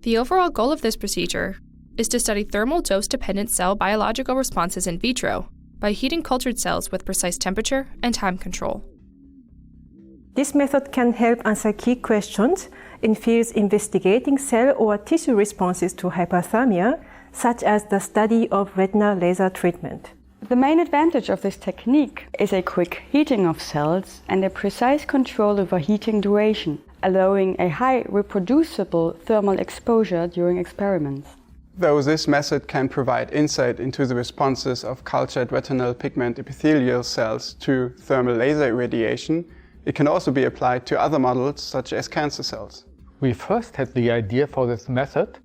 The overall goal of this procedure is to study thermal dose-dependent cell biological responses in vitro by heating cultured cells with precise temperature and time control. This method can help answer key questions in fields investigating cell or tissue responses to hyperthermia, such as the study of retinal laser treatment. The main advantage of this technique is a quick heating of cells and a precise control over heating duration, allowing a high reproducible thermal exposure during experiments. Though this method can provide insight into the responses of cultured retinal pigment epithelial cells to thermal laser irradiation, it can also be applied to other models such as cancer cells. We first had the idea for this method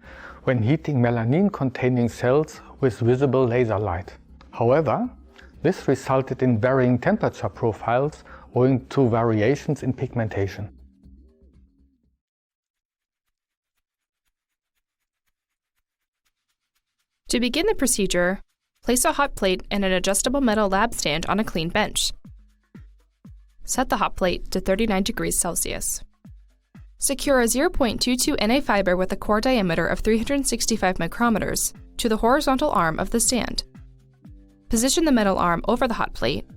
when heating melanin-containing cells with visible laser light. However, this resulted in varying temperature profiles owing to variations in pigmentation. To begin the procedure, place a hot plate and an adjustable metal lab stand on a clean bench. Set the hot plate to 39 degrees Celsius. Secure a 0.22 Na fiber with a core diameter of 365 micrometers to the horizontal arm of the stand. Position the metal arm over the hot plate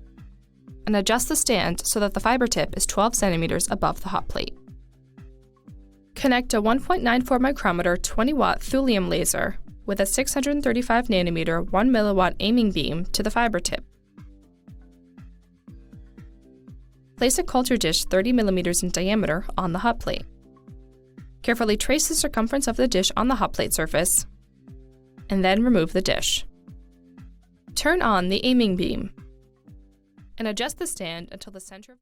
and adjust the stand so that the fiber tip is 12 centimeters above the hot plate. Connect a 1.94 micrometer 20-watt Thulium laser with a 635 nanometer 1 milliwatt aiming beam to the fiber tip. Place a culture dish 30 millimeters in diameter on the hot plate. Carefully trace the circumference of the dish on the hot plate surface, and then remove the dish. Turn on the aiming beam, and adjust the stand until the center